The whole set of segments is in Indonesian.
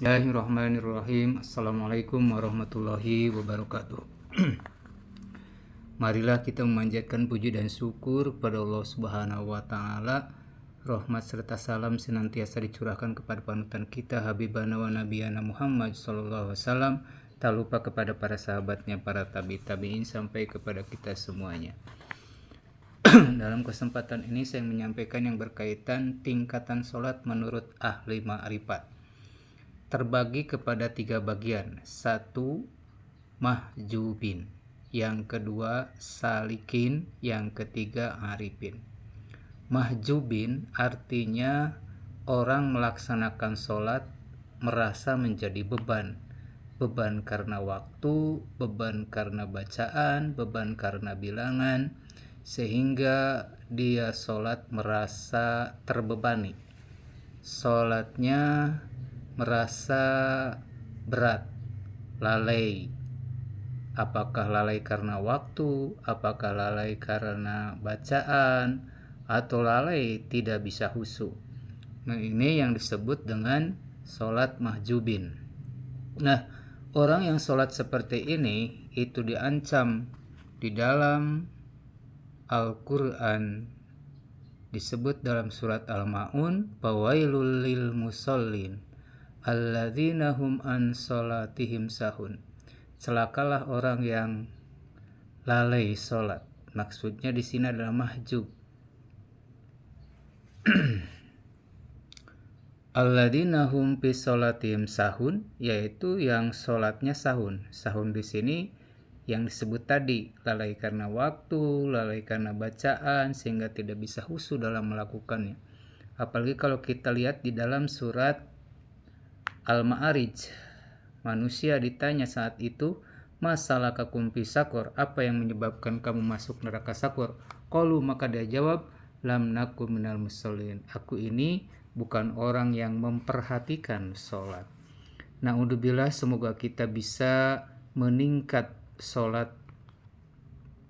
Bismillahirrahmanirrahim. Assalamualaikum warahmatullahi wabarakatuh. Marilah kita memanjatkan puji dan syukur kepada Allah Subhanahu wa taala. Rahmat serta salam senantiasa dicurahkan kepada panutan kita Habibana wa Nabiyana Muhammad sallallahu alaihi wasallam, tak lupa kepada para sahabatnya, para tabi'in sampai kepada kita semuanya. Dalam kesempatan ini saya menyampaikan yang berkaitan tingkatan sholat menurut ahli ma'rifat. Terbagi kepada 3 bagian. 1. Mahjubin. Yang kedua salikin. Yang ketiga arifin. Mahjubin artinya orang melaksanakan sholat merasa menjadi beban. Beban karena waktu, beban karena bacaan, beban karena bilangan, sehingga dia sholat merasa terbebani. Sholatnya merasa berat, lalai. Apakah lalai karena waktu, apakah lalai karena bacaan, atau lalai tidak bisa khusyuk. Nah, ini yang disebut dengan sholat mahjubin. Nah, orang yang sholat seperti ini itu diancam di dalam Al-Quran, disebut dalam surat Al-Ma'un, fawailul lil musallin alladzina hum an sholatihim sahun. Celakalah orang yang lalai sholat. Maksudnya di sini adalah mahjub. Alladzina hum fi sholatihim sahun, yaitu yang sholatnya sahun. Sahun di sini yang disebut tadi, lalai karena waktu, lalai karena bacaan, sehingga tidak bisa khusyuk dalam melakukannya. Apalagi kalau kita lihat di dalam surat Al-Ma'arij, manusia ditanya saat itu, masalah kakum fi sakor, apa yang menyebabkan kamu masuk neraka sakor? Qalu, maka dia jawab, lam naku minal musallin, aku ini bukan orang yang memperhatikan sholat. Na'udzubillah, semoga kita bisa meningkat sholat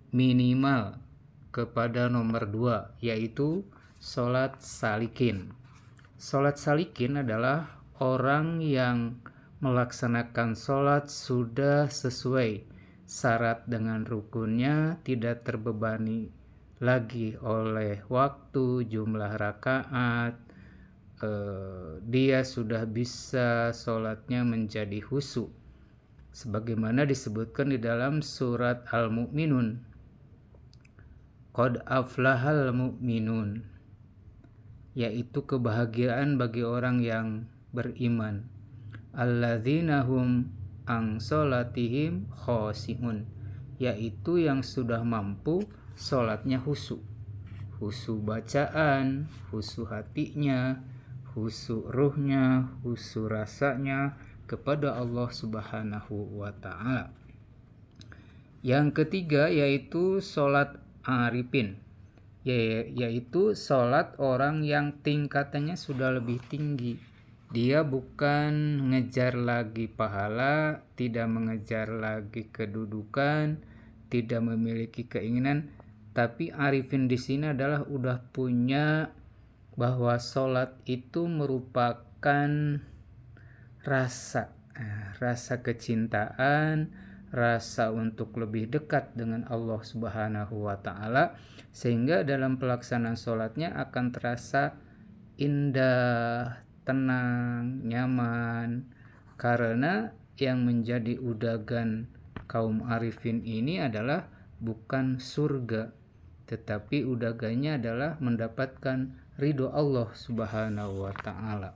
minimal kepada nomor 2, yaitu sholat salikin. Sholat salikin adalah orang yang melaksanakan sholat sudah sesuai syarat dengan rukunnya, tidak terbebani lagi oleh waktu, jumlah rakaat. Dia sudah bisa sholatnya menjadi khusyuk, sebagaimana disebutkan di dalam surat Al-Mu'minun, qad aflahal mu'minun, yaitu kebahagiaan bagi orang yang beriman. Alladzina hum an sholatihim khoshi'un, yaitu yang sudah mampu sholatnya khusyuk. Khusyuk bacaan, khusyuk hatinya, khusyuk ruhnya, khusyuk rasanya kepada Allah Subhanahu wa ta'ala. Yang ketiga yaitu sholat arifin, yaitu sholat orang yang tingkatannya sudah lebih tinggi. Dia bukan mengejar lagi pahala, tidak mengejar lagi kedudukan, tidak memiliki keinginan, tapi arifin di sini adalah udah punya bahwa sholat itu merupakan rasa kecintaan, rasa untuk lebih dekat dengan Allah Subhanahu wa ta'ala, sehingga dalam pelaksanaan sholatnya akan terasa indah, tenang, nyaman, karena yang menjadi udagan kaum arifin ini adalah bukan surga, tetapi udagannya adalah mendapatkan ridho Allah Subhanahu wa ta'ala.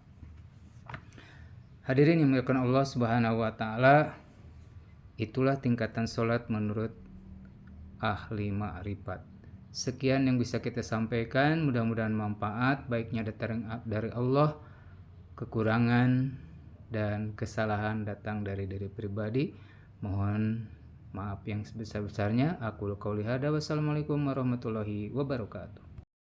Hadirin yang dimuliakan Allah Subhanahu wa ta'ala, itulah tingkatan sholat menurut ahli ma'rifat. Sekian yang bisa kita sampaikan, mudah-mudahan manfaat, baiknya datang dari Allah, kekurangan dan kesalahan datang dari diri pribadi. Mohon maaf yang sebesar-besarnya. Aku qauli hada, wassalamualaikum warahmatullahi wabarakatuh.